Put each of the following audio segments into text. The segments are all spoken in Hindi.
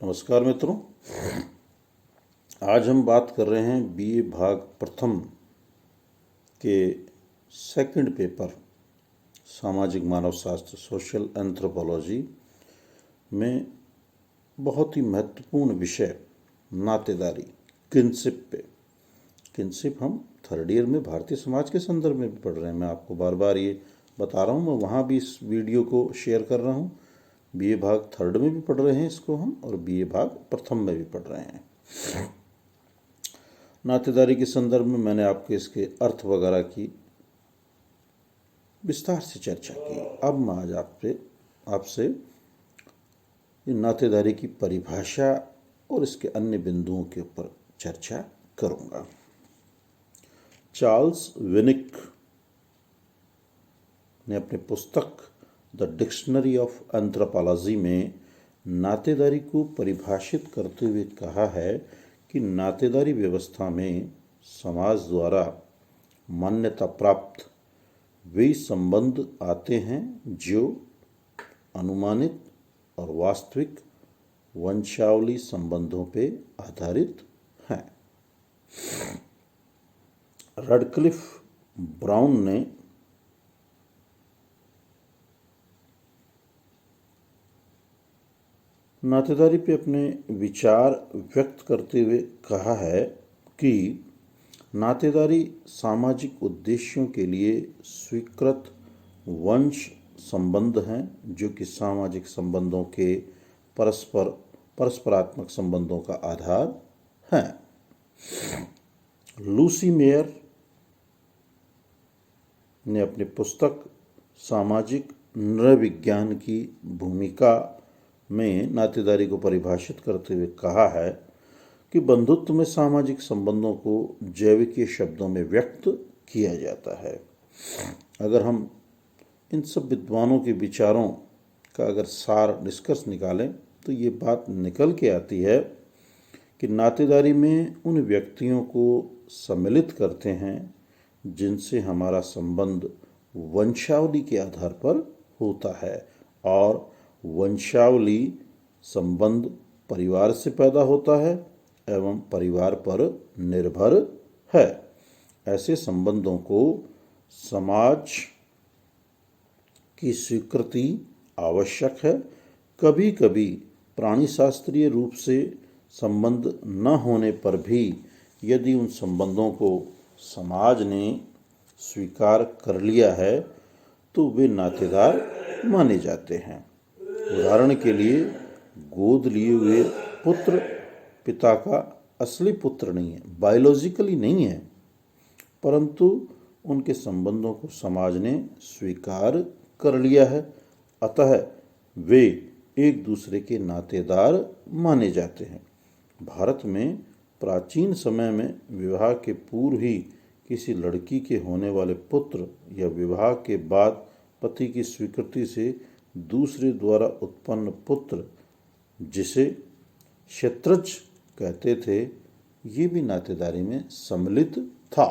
नमस्कार मित्रों। आज हम बात कर रहे हैं बीए भाग प्रथम के सेकंड पेपर सामाजिक मानव शास्त्र सोशल एंथ्रोपोलॉजी में बहुत ही महत्वपूर्ण विषय नातेदारी किनशिप पे। किनशिप हम थर्ड ईयर में भारतीय समाज के संदर्भ में भी पढ़ रहे हैं। मैं आपको बार बार ये बता रहा हूँ, मैं वहाँ भी इस वीडियो को शेयर कर रहा हूँ। बीए भाग थर्ड में भी पढ़ रहे हैं इसको हम, और बीए भाग प्रथम में भी पढ़ रहे हैं। नातेदारी के संदर्भ में मैंने आपके इसके अर्थ वगैरह की विस्तार से चर्चा की। अब मैं आज आपसे नातेदारी की परिभाषा और इसके अन्य बिंदुओं के ऊपर चर्चा करूंगा। चार्ल्स विनिक ने अपने पुस्तक द डिक्शनरी ऑफ एंथ्रोपोलॉजी में नातेदारी को परिभाषित करते हुए कहा है कि नातेदारी व्यवस्था में समाज द्वारा मान्यता प्राप्त वे संबंध आते हैं जो अनुमानित और वास्तविक वंशावली संबंधों पे आधारित हैं। रडक्लिफ ब्राउन ने नातेदारी पे अपने विचार व्यक्त करते हुए कहा है कि नातेदारी सामाजिक उद्देश्यों के लिए स्वीकृत वंश संबंध हैं जो कि सामाजिक संबंधों के परस्परात्मक संबंधों का आधार हैं। लूसी मेयर ने अपनी पुस्तक सामाजिक नृविज्ञान की भूमिका में नातेदारी को परिभाषित करते हुए कहा है कि बंधुत्व में सामाजिक संबंधों को जैविकीय शब्दों में व्यक्त किया जाता है। अगर हम इन सब विद्वानों के विचारों का अगर सार निष्कर्ष निकालें तो ये बात निकल के आती है कि नातेदारी में उन व्यक्तियों को सम्मिलित करते हैं जिनसे हमारा संबंध वंशावली के आधार पर होता है, और वंशावली संबंध परिवार से पैदा होता है एवं परिवार पर निर्भर है। ऐसे संबंधों को समाज की स्वीकृति आवश्यक है। कभी कभी प्राणिशास्त्रीय रूप से संबंध न होने पर भी यदि उन संबंधों को समाज ने स्वीकार कर लिया है तो वे नातेदार माने जाते हैं। उदाहरण के लिए गोद लिए हुए पुत्र पिता का असली पुत्र नहीं है, बायोलॉजिकली नहीं है, परंतु उनके संबंधों को समाज ने स्वीकार कर लिया है, अतः वे एक दूसरे के नातेदार माने जाते हैं। भारत में प्राचीन समय में विवाह के पूर्व ही किसी लड़की के होने वाले पुत्र या विवाह के बाद पति की स्वीकृति से दूसरे द्वारा उत्पन्न पुत्र, जिसे क्षत्रज कहते थे, ये भी नातेदारी में सम्मिलित था।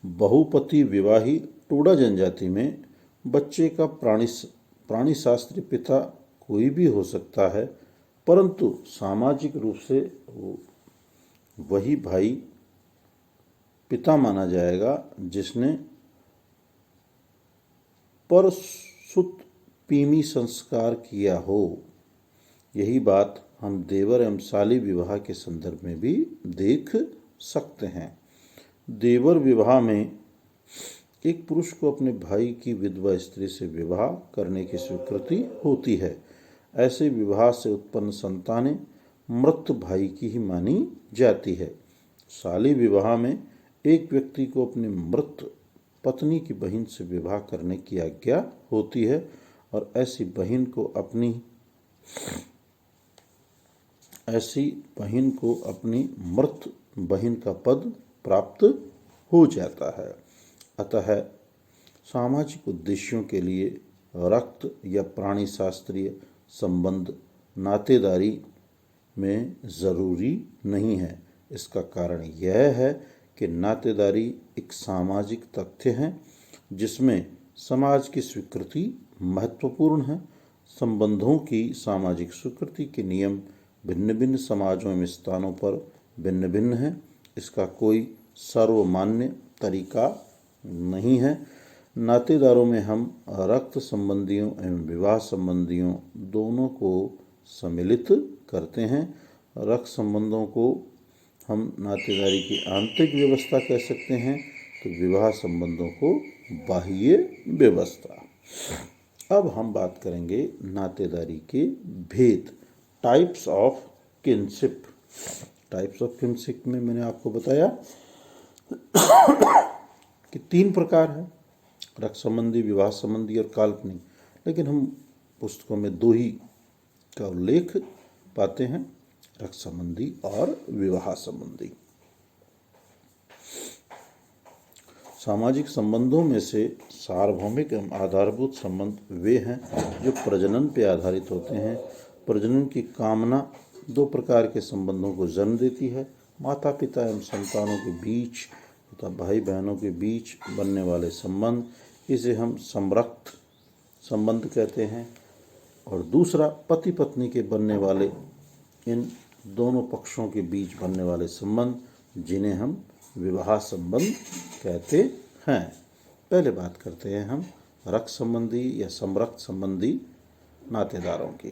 बहुपति विवाही टोडा जनजाति में बच्चे का प्राणिशास्त्री पिता कोई भी हो सकता है, परंतु सामाजिक रूप से वही भाई पिता माना जाएगा जिसने परसुत पीमी संस्कार किया हो। यही बात हम देवर एवं साली विवाह के संदर्भ में भी देख सकते हैं। देवर विवाह में एक पुरुष को अपने भाई की विधवा स्त्री से विवाह करने की स्वीकृति होती है। ऐसे विवाह से उत्पन्न संतानें मृत भाई की ही मानी जाती है। साली विवाह में एक व्यक्ति को अपनी मृत पत्नी की बहन से विवाह करने की आज्ञा होती है और ऐसी बहन को अपनी मृत बहन का पद प्राप्त हो जाता है। अतः सामाजिक उद्देश्यों के लिए रक्त या प्राणिशास्त्रीय संबंध नातेदारी में ज़रूरी नहीं है। इसका कारण यह है कि नातेदारी एक सामाजिक तथ्य है जिसमें समाज की स्वीकृति महत्वपूर्ण है संबंधों की सामाजिक स्वीकृति के नियम भिन्न भिन्न समाजों एवं स्थानों पर भिन्न भिन्न हैं। इसका कोई सर्वमान्य तरीका नहीं है। नातेदारों में हम रक्त संबंधियों एवं विवाह संबंधियों दोनों को सम्मिलित करते हैं। रक्त संबंधों को हम नातेदारी की आंतरिक व्यवस्था कह सकते हैं, तो विवाह संबंधों को बाह्य व्यवस्था। अब हम बात करेंगे नातेदारी के भेद, types of kinship. Types of kinship में मैंने आपको बताया कि 3 प्रकार है, रक्त संबंधी, विवाह संबंधी और काल्पनिक। लेकिन हम पुस्तकों में 2 ही का उल्लेख पाते हैं, रक्त संबंधी और विवाह संबंधी। सामाजिक संबंधों में से सार्वभौमिक एवं आधारभूत संबंध वे हैं जो प्रजनन पर आधारित होते हैं। प्रजनन की कामना 2 प्रकार के संबंधों को जन्म देती है। माता पिता एवं संतानों के बीच तथा भाई बहनों के बीच बनने वाले संबंध, इसे हम समरक्त संबंध कहते हैं। और दूसरा पति पत्नी के बनने वाले, इन दोनों पक्षों के बीच बनने वाले संबंध, जिन्हें हम विवाह संबंध कहते हैं। पहले बात करते हैं हम रक्त संबंधी या समरक्त संबंधी नातेदारों की।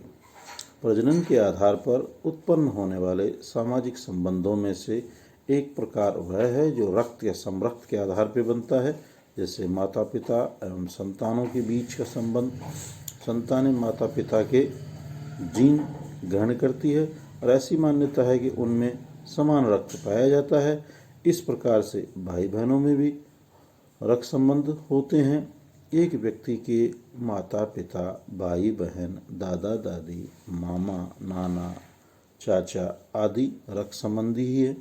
प्रजनन के आधार पर उत्पन्न होने वाले सामाजिक संबंधों में से एक प्रकार वह है जो रक्त या समरक्त के आधार पर बनता है, जैसे माता पिता एवं संतानों के बीच का संबंध। संतानें माता पिता के जीन ग्रहण करती है और ऐसी मान्यता है कि उनमें समान रक्त पाया जाता है। इस प्रकार से भाई बहनों में भी रक्त संबंध होते हैं। एक व्यक्ति के माता पिता, भाई बहन, दादा दादी, मामा नाना, चाचा आदि रक्त संबंधी ही है।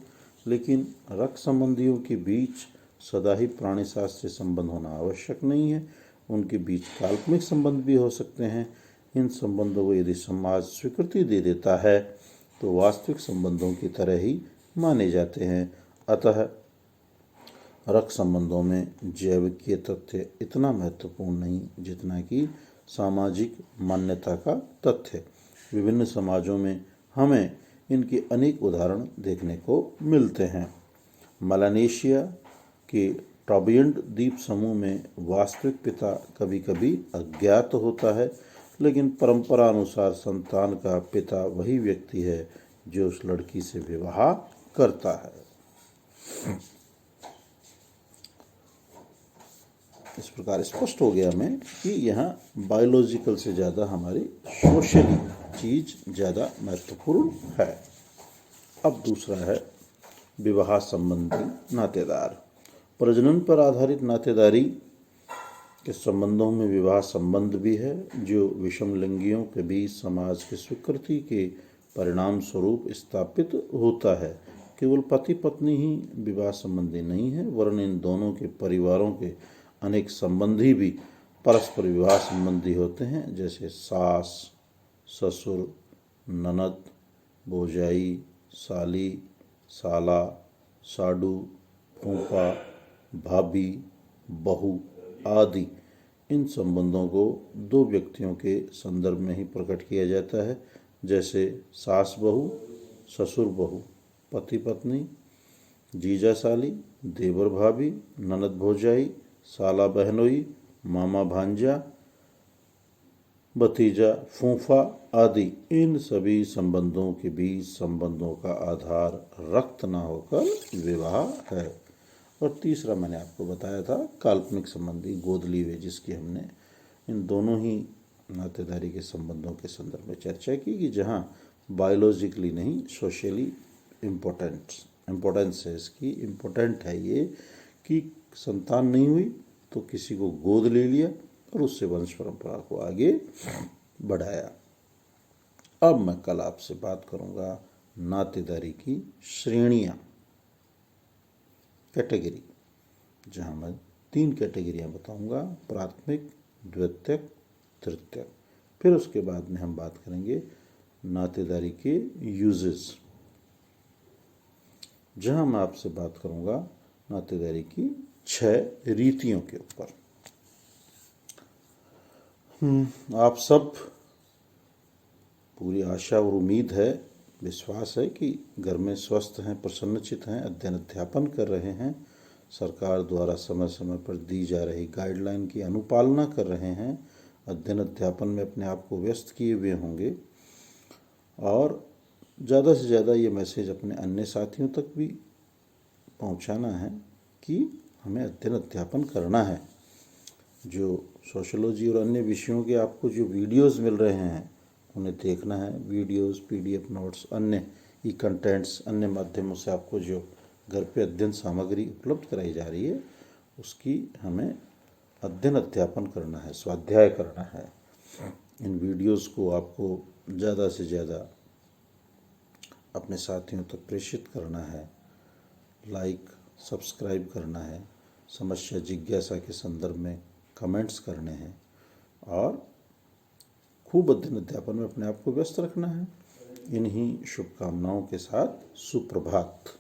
लेकिन रक्त संबंधियों के बीच सदा ही प्राणी शास्त्र से संबंध होना आवश्यक नहीं है। उनके बीच काल्पनिक संबंध भी हो सकते हैं। इन संबंधों को यदि समाज स्वीकृति दे देता है तो वास्तविक संबंधों की तरह ही माने जाते हैं। अतः रक्त संबंधों में जैविकीय तथ्य इतना महत्वपूर्ण नहीं जितना कि सामाजिक मान्यता का तथ्य। विभिन्न समाजों में हमें इनके अनेक उदाहरण देखने को मिलते हैं। मेलानेशिया के ट्राबियंट द्वीप समूह में वास्तविक पिता कभी कभी अज्ञात होता है, लेकिन परंपरा अनुसार संतान का पिता वही व्यक्ति है जो उस लड़की से विवाह करता है। इस प्रकार स्पष्ट हो गया हमें कि यहाँ बायोलॉजिकल से ज़्यादा हमारी सोशली चीज़ ज़्यादा महत्वपूर्ण है। अब दूसरा है विवाह संबंधी नातेदार। प्रजनन पर आधारित नातेदारी के संबंधों में विवाह संबंध भी है, जो विषम लिंगियों के बीच समाज की स्वीकृति के परिणाम स्वरूप स्थापित होता है। केवल पति पत्नी ही विवाह संबंधी नहीं है, वरन इन दोनों के परिवारों के अनेक संबंधी भी परस्पर विवाह संबंधी होते हैं, जैसे सास, ससुर, ननद, भौजाई, साली, साला, साडू, फूफा, भाभी, बहू आदि। इन संबंधों को 2 व्यक्तियों के संदर्भ में ही प्रकट किया जाता है, जैसे सास बहू, ससुर बहू, पति पत्नी, जीजा साली, देवर भाभी, ननद भौजाई, साला बहनोई, मामा भांजा, भतीजा फूफा आदि। इन सभी संबंधों के बीच संबंधों का आधार रक्त न होकर विवाह है। और तीसरा मैंने आपको बताया था काल्पनिक संबंधी, गोद ली हुए, जिसकी हमने इन दोनों ही नातेदारी के संबंधों के संदर्भ में चर्चा की कि जहाँ बायोलॉजिकली नहीं, सोशली इम्पोर्टेंस है इसकी। इम्पोर्टेंट है ये कि संतान नहीं हुई तो किसी को गोद ले लिया और उससे वंश परंपरा को आगे बढ़ाया। अब मैं कल आपसे बात करूंगा नातेदारी की श्रेणियां, कैटेगरी, जहां मैं 3 कैटेगरियां बताऊंगा, प्राथमिक, द्वितीयक, तृतीयक। फिर उसके बाद में हम बात करेंगे नातेदारी के यूजेस, जहां मैं आपसे बात करूंगा नातेदारी की 6 रीतियों के ऊपर। आप सब पूरी आशा और उम्मीद है, विश्वास है कि घर में स्वस्थ हैं, प्रसन्नचित हैं, अध्ययन अध्यापन कर रहे हैं, सरकार द्वारा समय समय पर दी जा रही गाइडलाइन की अनुपालना कर रहे हैं, अध्ययन अध्यापन में अपने आप को व्यस्त किए हुए होंगे और ज़्यादा से ज़्यादा ये मैसेज अपने अन्य साथियों तक भी पहुंचाना है कि हमें अध्ययन अध्यापन करना है। जो सोशोलॉजी और अन्य विषयों के आपको जो वीडियोस मिल रहे हैं उन्हें देखना है। वीडियोस, पीडीएफ नोट्स, अन्य ई कंटेंट्स, अन्य माध्यमों से आपको जो घर पे अध्ययन सामग्री उपलब्ध कराई जा रही है उसकी हमें अध्ययन अध्यापन करना है, स्वाध्याय करना है। इन वीडियोस को आपको ज़्यादा से ज़्यादा अपने साथियों तक प्रेषित करना है, लाइक, सब्सक्राइब करना है, समस्या जिज्ञासा के संदर्भ में कमेंट्स करने हैं और खूब अध्ययन अध्यापन में अपने आप को व्यस्त रखना है। इन्हीं शुभकामनाओं के साथ सुप्रभात।